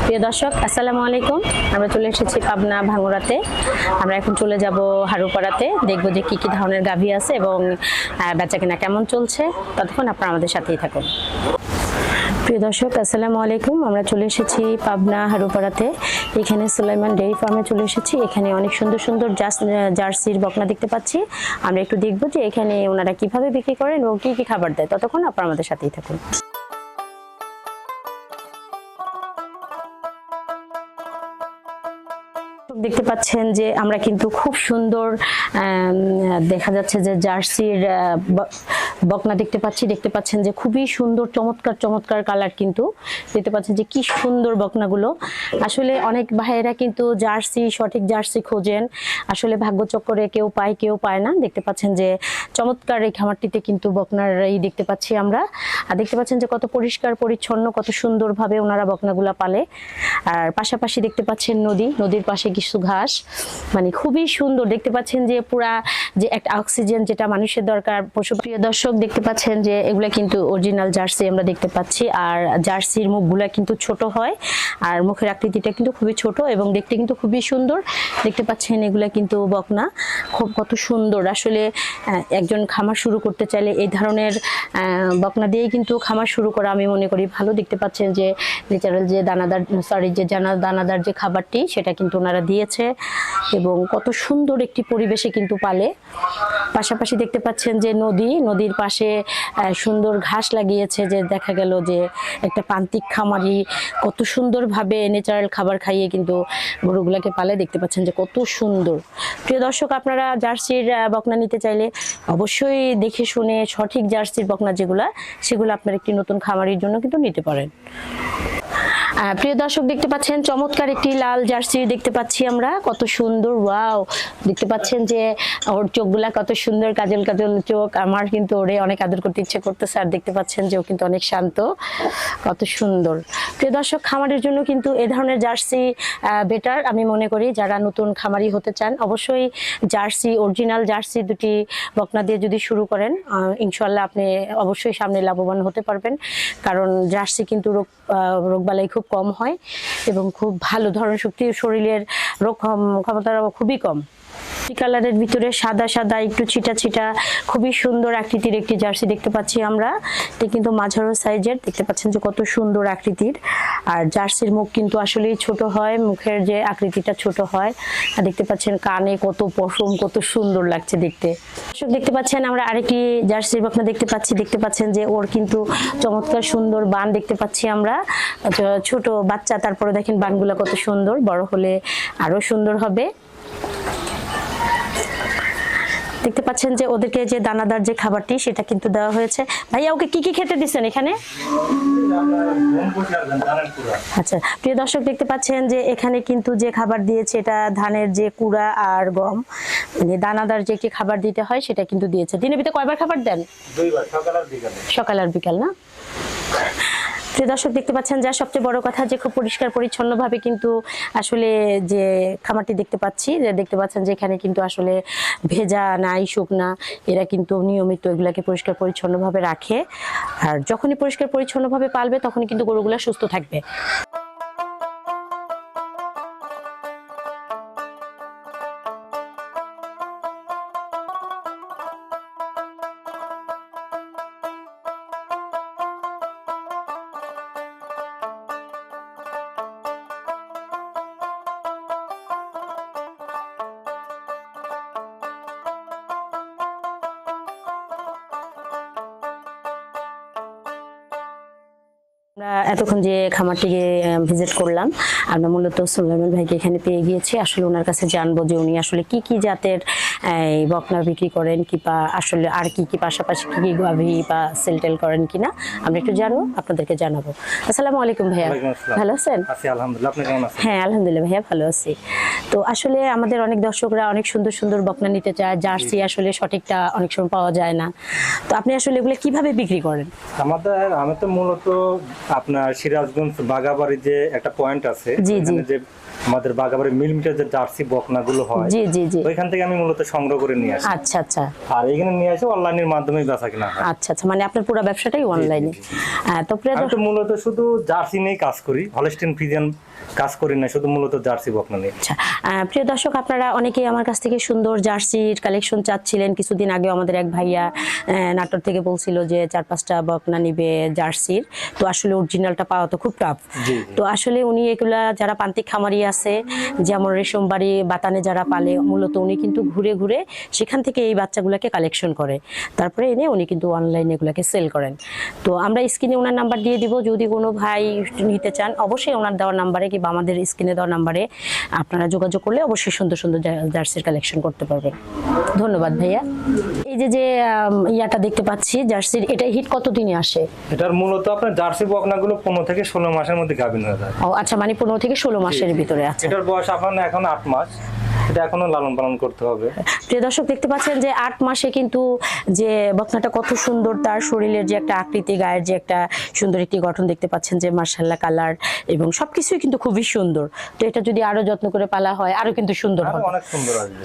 প্রিয় দর্শক আসসালামু আলাইকুম। আমরা চলে এসেছি পাবনা ভাঙ্গুরাতে। আমরা এখন চলে যাব হারুপাড়াতে, দেখব যে কি কি ধরনের গাভী আছে এবং বেচাকেনা কেমন চলছে। ততক্ষণ আপনারা আমাদের সাথেই থাকুন। প্রিয় দর্শক আসসালামু আলাইকুম। আমরা চলে এসেছি পাবনা হারুপাড়াতে। এখানে সুলাইমান ডেইরি ফার্মে চলে এসেছি। এখানে অনেক সুন্দর সুন্দর জার্সির বকনা দেখতে পাচ্ছি। আমরা একটু দেখব যে এখানে ওনারা কিভাবে বিক্রি করেন এবং কি কি খাবার দেয়। ততক্ষণ আপনারা আমাদের সাথেই থাকুন। দেখতে পাচ্ছেন যে আমরা কিন্তু খুব সুন্দর দেখা যাচ্ছে যে জার্সির বকনা দেখতে পাচ্ছেন যে খুবই সুন্দর চমৎকার চমৎকার কালার। কিন্তু দেখতে পাচ্ছেন যে কি সুন্দর বকনাগুলো। আসলে অনেক ভাইয়েরা কিন্তু জার্সি, সঠিক জার্সি খোঁজেন, আসলে ভাগ্যচক্করে কেউ পায় কেউ পায় না। দেখতে পাচ্ছেন যে চমৎকার এই খামারটিতে কিন্তু বকনার দেখতে পাচ্ছি আমরা। আর দেখতে পাচ্ছেন যে কত পরিষ্কার পরিচ্ছন্ন, কত সুন্দরভাবে ওনারা বকনাগুলা পালে। আর পাশাপাশি দেখতে পাচ্ছেন নদীর পাশে কিছু ঘাস, মানে খুবই সুন্দর। দেখতে পাচ্ছেন যে পুরা যে একটা অক্সিজেন যেটা মানুষের দরকার। প্রিয় দর্শক দেখতে পাচ্ছেন যে এগুলা কিন্তু অরিজিনাল জার্সি আমরা দেখতে পাচ্ছি। আর জার্সির মুখগুলা কিন্তু ছোট হয়, আর মুখের আকৃতিটা কিন্তু খুবই ছোট এবং দেখতে কিন্তু খুবই সুন্দর। দেখতে পাচ্ছেন এগুলা কিন্তু বকনা, খুব কত সুন্দর। আসলে একজন খামার শুরু করতে চাইলে এই ধরনের বকনা দিয়েই কিন্তু খামার শুরু করা আমি মনে করি ভালো। দেখতে পাচ্ছেন যে ন্যাচারাল যে দানাদার যে খাবারটি সেটা কিন্তু ওনারা দিয়েছে এবং কত সুন্দর একটি পরিবেশে কিন্তু পালে। পাশাপাশি দেখতে পাচ্ছেন যে নদীর পাশে সুন্দর ঘাস লাগিয়েছে, যে দেখা গেল যে একটা প্রান্তিক খামারি কত সুন্দরভাবে ন্যাচারাল খাবার খাইয়ে কিন্তু গরুগুলাকে পালে। দেখতে পাচ্ছেন যে কত সুন্দর। প্রিয় দর্শক, আপনারা জার্সির বকনা নিতে চাইলে অবশ্যই দেখে শুনে সঠিক জার্সির বকনা সেগুলো আপনার একটি নতুন খামারির জন্য কিন্তু নিতে পারেন। প্রিয় দর্শক দেখতে পাচ্ছেন চমৎকার একটি লাল জার্সি দেখতে পাচ্ছি আমরা, কত সুন্দর। ওয়াও, দেখতে পাচ্ছেন যে ওর চোখগুলা কত সুন্দর, কাজল কাজল চোখ। আমার কিন্তু ওরে অনেক আদর করতে ইচ্ছে করতেছে। আর দেখতে পাচ্ছেন যে ও কিন্তু অনেক শান্ত, কত সুন্দর। প্রিয় দর্শক, খামারের জন্য কিন্তু এ ধরনের জার্সি বেটার আমি মনে করি। যারা নতুন খামারি হতে চান অবশ্যই অরিজিনাল জার্সি দুটি বকনা দিয়ে যদি শুরু করেন, ইনশাল্লাহ আপনি অবশ্যই সামনে লাভবান হতে পারবেন। কারণ জার্সি কিন্তু রোগবালাই খুব কম হয় এবং খুব ভালো ধরন শক্তি, শরীরের রোগ ক্ষমতা খুবই কম। কালারের ভিতরে সাদা সাদা একটু ছিটা ছিটা খুবই সুন্দর আকৃতির একটি জার্সি দেখতে পাচ্ছি আমরা। এটা কিন্তু মাঝারো সাইজের, দেখতে পাচ্ছেন যে কত সুন্দর আকৃতির। আর জার্সির মুখ কিন্তু আসলেই ছোট হয়, মুখের যে আকৃতিটা ছোট হয়। আর দেখতে পাচ্ছেন কানে কত পশম, কত সুন্দর লাগছে দেখতে। দেখতে পাচ্ছেন আমরা আরেকটি জার্সির বকনা দেখতে পাচ্ছেন যে ওর কিন্তু চমৎকার সুন্দর বান দেখতে পাচ্ছি আমরা। ছোট বাচ্চা, তারপরে দেখেন বানগুলা কত সুন্দর, বড় হলে আরো সুন্দর হবে। দেখতে পাচ্ছেন যে ওদেরকে যে দানাদার যে খাবারটি সেটা কিন্তু দেওয়া হয়েছে। ভাইয়া ওকে কি কি খেতে দিচ্ছেন এখানে? আচ্ছা, প্রিয় দর্শক দেখতে পাচ্ছেন যে এখানে কিন্তু যে খাবার দিয়েছে এটা ধানের যে কুড়া আর গম, মানে দানাদার যে খাবার দিতে হয় সেটা কিন্তু দিয়েছে। দিনের ভিতরে কয়বার খাবার দেন? 2 বার, সকাল আর বিকাল না? প্রিয় দর্শক দেখতে পাচ্ছেন যা সবচেয়ে বড় কথা যে খুব পরিষ্কার পরিচ্ছন্ন ভাবে কিন্তু আসলে যে খামারটি দেখতে পাচ্ছেন যে এখানে কিন্তু আসলে ভেজা নাই, শুকনা। এরা কিন্তু নিয়মিত এগুলাকে পরিষ্কার পরিচ্ছন্ন ভাবে রাখে। আর যখনই পরিষ্কার পরিচ্ছন্ন ভাবে পালবে তখনই কিন্তু গরুগুলা সুস্থ থাকবে। আমরা এতক্ষণ যে খামারটিকে ভিজিট করলাম, আমরা মূলত সুলাইমান ভাইকে এখানে পেয়ে গিয়েছি। আসলে ওনার কাছে জানবো যে উনি আসলে কি কি জাতের বকনা বিক্রি করেন, কিংবা আসলে আর কি কি পাশাপাশি কি কি গাভী বা সেলটেল করেন কিনা আমরা একটু জানবো, আপনাদেরকে জানাবো। আসসালামু আলাইকুম ভাইয়া, ভালো আছেন? আলহামদুলিল্লাহ, আপনি কেমন আছেন? হ্যাঁ আলহামদুলিল্লাহ ভাইয়া, ভালো আছি। তো আসলে আমাদের অনেক দর্শকরা অনেক সুন্দর সুন্দর বকনা নিতে চায়, জার্সি আসলে সঠিকটা অনেক সময় পাওয়া যায় না। তো আপনি আসলে এগুলো কিভাবে বিক্রি করেন? আমি তো মূলত আপনার সিরাজগঞ্জ বাগাবাড়ি যে একটা পয়েন্ট আছে, জি জি, যে আমাদের বাগাবাড়ি মিলমিটার যে জার্সি বকনাগুলো হয়, জি জি জি, ওইখান থেকে আমি মূলত সংগ্রহ করে নিয়ে আসি। আচ্ছা আচ্ছা আর এখানে নিয়ে আসে অনলাইনের মাধ্যমে বেচা কিনা হয়। আচ্ছা আচ্ছা, মানে আপনার পুরো ব্যবসাটাই অনলাইনে। তো প্রিয় আমি দর্শক, তো মূলত শুধু জার্সি নিয়েই কাজ করি, হলস্টিন ফ্রিজিয়ান কাজ করি না, শুধু মূলত জার্সি বকনা নিয়ে। আচ্ছা প্রিয় দর্শক, আপনারা অনেকেই আমার কাছ থেকে সুন্দর জার্সির কালেকশন চাচ্ছিলেন। কিছুদিন আগে আমাদের এক ভাইয়া নাটোর থেকে বলছিল যে 4-5টা বকনা নিবে জার্সির, তো আসলে অরিজিনালটা পাওয়া তো খুব টাফ। তো আসলে উনি এগুলা যারা প্রান্তিক খামারি আছে, যেমন রেশমবাড়ি বাতানে যারা পালে, মূলত উনি কিন্তু ঘুরে ঘুরে সেখান থেকে এই বাচ্চাগুলোকে কালেকশন করে, তারপরে এনে উনি কিন্তু অনলাইনে এগুলাকে সেল করেন। তো আমরা স্ক্রিনে ওনার নাম্বার দিয়ে দিব, যদি কোনো ভাই নিতে চান অবশ্যই ওনার দেওয়ার নাম্বারে কিংবা আমাদের স্ক্রিনে দেওয়ার নাম্বারে আপনারা যোগাযোগ করলে অবশ্যই সুন্দর সুন্দর জার্সির কালেকশন করতে পারবেন। ধন্যবাদ ভাইয়া। এই যে যে ইয়াটা দেখতে পাচ্ছি জার্সির, এটা হিট কতদিনে আসে? এটার মূলত আপনার জার্সি বকনাগুলো 15 থেকে 16 মাসের মধ্যে গাভিন হয়ে যায়। ও আচ্ছা, মানে 15 থেকে 16 মাসের ভিতরে আছে। এটার বয়স আপনার এখন 8 মাস, এটা এখনো লালন পালন করতে হবে। প্রিয় দর্শক, দেখতে পাচ্ছেন যে 8 মাসে কিন্তু যে বকনাটা কত সুন্দর, তার শরীরের যে একটা আকৃতি, গায়ের যে একটা সুন্দর একটি গঠন দেখতে পাচ্ছেন যে মাশাআল্লাহ, কালার এবং সবকিছুই কিন্তু খুবই সুন্দর। তো এটা যদি আরো যত্ন করে পালা হয় আরো কিন্তু সুন্দর হবে, অনেক সুন্দর আসবে।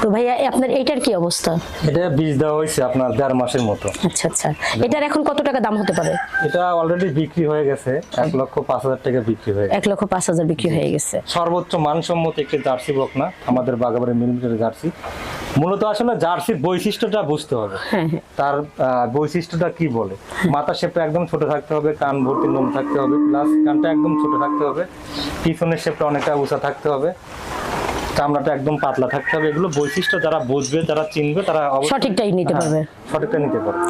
তো ভাইয়া আপনার এইটার কি অবস্থা? এটা বীজ দেওয়া হয়েছে আপনার 1.5 মাসের মতো। আচ্ছা আচ্ছা, এটার এখন কত টাকা দাম হতে পারে? এটা অলরেডি বিক্রি হয়ে গেছে, 1,05,000 টাকা বিক্রি হয়ে গেছে। 1,05,000 বিক্রি হয়ে গেছে। সর্বোচ্চ মানসম্মত একটি জার্সি বকনা, আমাদের বাগাবাড়ি মিলিমিটার জার্সি। মূলত আসলে জার্সির বৈশিষ্ট্যটা বুঝতে হবে, তার বৈশিষ্ট্যটা কি বলে। মাথা শেপটা একদম ছোট থাকতে হবে, কান ভর্তি লোম থাকতে হবে, প্লাস কানটা একদম ছোট থাকতে হবে, পিছনের শেপটা অনেকটা উঁচা থাকতে হবে, চামড়াটা একদম পাতলা থাকতে হবে। এগুলো বৈশিষ্ট্য যারা বুঝবে, যারা চিনবে, তারা সঠিকটাই নিতে পারবে। সঠিকটা নিতে পারবে।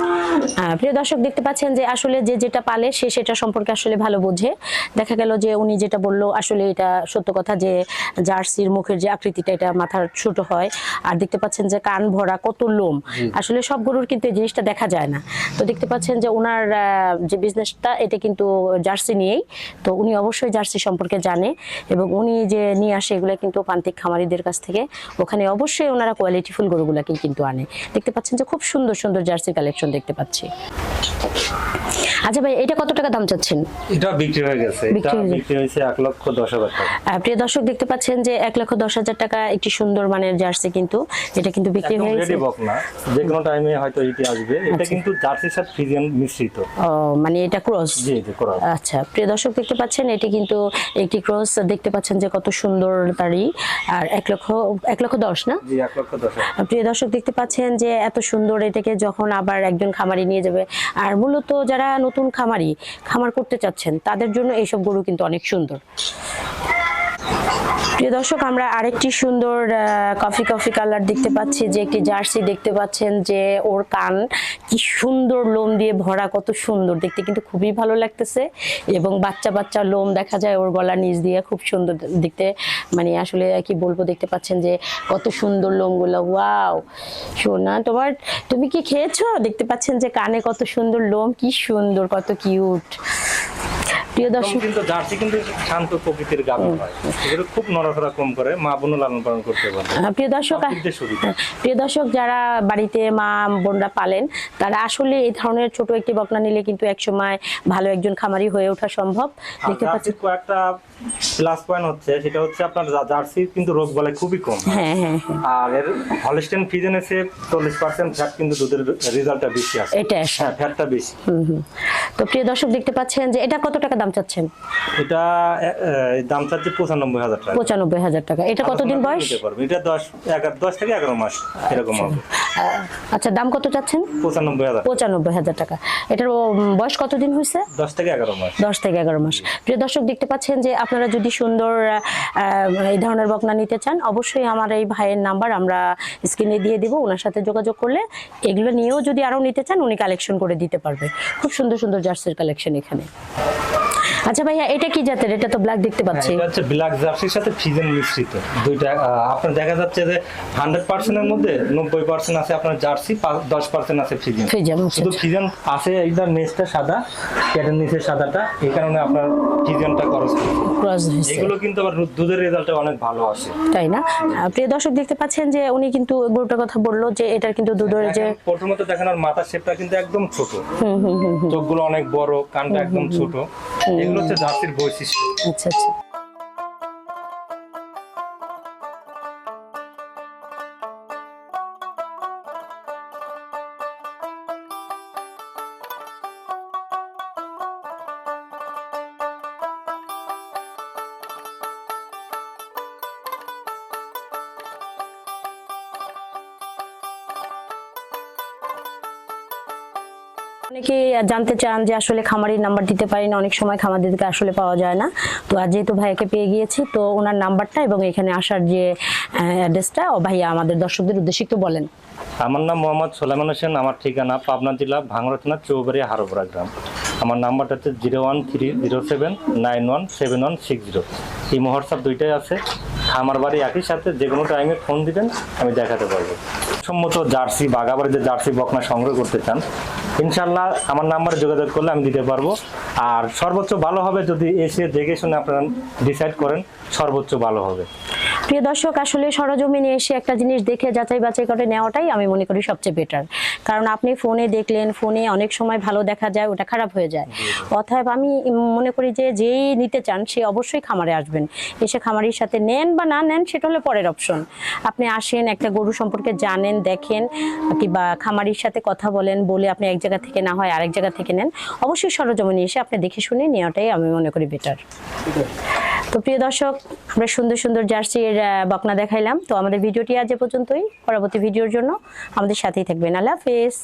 প্রিয় দর্শক, দেখতে পাচ্ছেন যে আসলে যে যেটা পালে সে সেটা সম্পর্কে আসলে ভালো বোঝে। দেখা গেল যে উনি যেটা বললো আসলে এটা সত্য কথা, যে জার্সির মুখের যে আকৃতিটা এটা মাথার ছোট হয়, আর দেখতে পাচ্ছেন যে কান ভরা কত লোম। আসলে সব গরুর কিন্তু এই জিনিসটা দেখা যায় না। তো দেখতে পাচ্ছেন যে ওনার যে বিজনেসটা এটা কিন্তু জার্সি নিয়েই, তো উনি অবশ্যই জার্সি সম্পর্কে জানে এবং উনি যে নিয়ে আসে এগুলো কিন্তু প্রান্তিক খামারিদের কাছ থেকে, ওখানে অবশ্যই ওনারা কোয়ালিটিফুল গরুগুলাকে কিন্তু আনে। দেখতে পাচ্ছেন যে খুব সুন্দর সুন্দর জার্সি কালেকশন দেখতে পাচ্ছি। আচ্ছা ভাই, এটা কত টাকা দাম চাচ্ছেন? এটা বিক্রি হয়ে গেছে, এটা বিক্রি হয়েছে 1,10,000 টাকা। প্রিয় দর্শক, দেখতে পাচ্ছেন যে 1,10,000 টাকা একটি সুন্দর মানের জার্সি, কিন্তু এটা কিন্তু বিক্রি হয়ে গেছে। যে কোনো টাইমে হয়তো এটি আসবে। এটা কিন্তু জার্সির সাথে ফ্রিজিয়ান মিশ্রিত। মানে এটা ক্রস। জি জি, ক্রস। আচ্ছা প্রিয় দর্শক, দেখতে পাচ্ছেন এটি কিন্তু একটি ক্রস। দেখতে পাচ্ছেন যে কত সুন্দর তারি, আর 1,10,000 না? জি, 1,10,000। প্রিয় দর্শক, দেখতে পাচ্ছেন যে এত সুন্দর, এটাকে যখন আবার একজন খামারি নিয়ে যাবে, আর মূলত যারা নতুন খামার করতে চাচ্ছেন তাদের জন্য এইসব গরু কিন্তু অনেক সুন্দর। প্রিয় দর্শক, আমরা আরেকটি সুন্দর কফি কালার দেখতে পাচ্ছি, যে একটি জার্সি দেখতে পাচ্ছেন যে ওর কান কি সুন্দর লোম দিয়ে ভরা, কত সুন্দর দেখতে, কিন্তু খুবই ভালো লাগতেছে। এবং বাচ্চা লোম দেখা যায় ওর গলার নিচ দিয়ে, খুব সুন্দর দেখতে, মানে আসলে কি বলবো। দেখতে পাচ্ছেন যে কত সুন্দর লোমগুলো। ওয়াও সোনা, তুমি কি খেয়েছো? দেখতে পাচ্ছেন যে কানে কত সুন্দর লোম, কি সুন্দর, কত কিউট। প্রিয় দর্শক, কিন্তু জার্সি কিন্তু শান্ত প্রকৃতির গাভী হয়, এগুলো খুব নড়াচড়া কম করে, মা বোনও লালন পালন করতে পারে। প্রিয় দর্শক, যারা বাড়িতে মা বোনরা পালেন, তারা আসলে এই ধরনের ছোট একটি বকনা নিলে কিন্তু একসময় ভালো একজন খামারি হয়ে ওঠা সম্ভব। দেখতে পাচ্ছেন কয়েকটা প্লাস পয়েন্ট হচ্ছে, সেটা হচ্ছে আপনার জার্সি কিন্তু রোগ বালাই খুবই কম। আর এর হলস্টাইন ফ্রিজিয়ানের চেয়ে 40% ফ্যাট কিন্তু দুধের রেজাল্টটা বেশি আসে। এটা ফ্যাটটা বেশি। তো প্রিয় দর্শক, দেখতে পাচ্ছেন যে এটা কত টাকা দাম চাচ্ছেন? এটা দাম চাচ্ছে 95,000 টাকা। 95,000 টাকা। এটা কতদিন বয়স? এটা 10 থেকে 11 মাস এরকম হবে। আচ্ছা, দাম কত চাচ্ছেন? 95,000 টাকা। এটার বয়স কতদিন হয়েছে? 10 থেকে 11 মাস। 10 থেকে 11 মাস। প্রিয় দর্শক, দেখতে পাচ্ছেন যে আপনারা যদি সুন্দর এই ধরনের বকনা নিতে চান, অবশ্যই আমার এই ভাইয়ের নাম্বার আমরা স্ক্রিনে দিয়ে দিব, ওনার সাথে যোগাযোগ করলে এগুলো নিয়েও যদি আরো নিতে চান উনি কালেকশন করে দিতে পারবে। খুব সুন্দর সুন্দর জার্সির কালেকশন এখানে। আচ্ছা ভাইয়া, এটা কি জাতের? এটা তো ব্ল্যাক দেখতে পাচ্ছি। এটা হচ্ছে ব্ল্যাক জার্সির সাথে ফ্রিজিয়ান মিশ্রিত। দুইটা আপনার দেখা যাচ্ছে যে 100% এর মধ্যে 90% আছে আপনার জার্সি, 10% আছে ফ্রিজিয়ান। শুধু ফ্রিজিয়ান আছে, এইটার নেসটা সাদা, ক্যাটের নিচের সাদাটা, এই কারণে আপনার ফ্রিজিয়ানটা ক্রস হয়েছে। এগুলো কিন্তু আবার দুধের রেজাল্টে অনেক ভালো আসে, তাই না? প্রিয় দর্শক, দেখতে পাচ্ছেন যে উনি কিন্তু গরুটার কথা বললো যে এটার কিন্তু দুধের যে প্রথমত দেখেন আর মাথার শেপটা কিন্তু একদম ছোট, চোখগুলো অনেক বড়, কানটা একদম ছোট, এগুলো হচ্ছে জার্সির বৈশিষ্ট্য। আচ্ছা আচ্ছা। অনেকে জানতে চান যে আসলে খামারির নাম্বার দিতে পারি না, অনেক সময় খামারিদেরকে আসলে পাওয়া যায় না। তো আজ যেহেতু ভাইয়াকে পেয়ে গিয়েছি, তো ওনার নাম্বারটা এবং এখানে আসার যে অ্যাড্রেসটা ভাইয়া আমাদের দর্শকদের উদ্দেশ্যে একটু বলেন। আমার নাম মোহাম্মদ সোলাইমান হোসেন, আমার ঠিকানা পাবনা জেলা ভাঙড়া থানা চৌবাড়ি হারোপাড়া গ্রাম। আমার নাম্বারটা হচ্ছে 01307917160। এই হোয়াটসঅ্যাপ দুইটাই আছে। আমার বাড়ি একই সাথে, যে কোনো টাইমে ফোন দিবেন, আমি দেখাতে পারবো। সম্মত জার্সি বাগাবাড়ি যে জার্সি বকনা সংগ্রহ করতে চান, ইনশাল্লাহ আমার নাম্বারে যোগাযোগ করলে আমি দিতে পারবো। আর সর্বোচ্চ ভালো হবে যদি এসে দেখে শুনে আপনারা ডিসাইড করেন, সর্বোচ্চ ভালো হবে। প্রিয় দর্শক, আসলে সরজমিনে এসে একটা জিনিস দেখে যাচাই বাছাই করে নেওয়াটাই আমি মনে করি সবচেয়ে বেটার। কারণ আপনি ফোনে দেখলেন, ফোনে অনেক সময় ভালো দেখা যায়, ওটা খারাপ হয়ে যায়। অতএব আমি মনে করি যে যেই নিতে চান সে অবশ্যই খামারে আসবেন, এসে খামারির সাথে নেন বা না নেন সেটা হলো পরের অপশন। আপনি আসেন, একটা গরু সম্পর্কে জানেন, দেখেন, কিংবা খামারির সাথে কথা বলেন, বলে আপনি এক জায়গা থেকে না হয় আরেক জায়গা থেকে নেন। অবশ্যই সরজমিনে এসে আপনি দেখে শুনে নেওয়াটাই আমি মনে করি বেটার। তো প্রিয় দর্শক, আমরা সুন্দর সুন্দর জার্সির বকনা দেখাইলাম। তো আমাদের ভিডিওটি আজ এ পর্যন্তই। পরবর্তী ভিডিওর জন্য আমাদের সাথেই থাকবেন। আল্লাহ হাফেজ।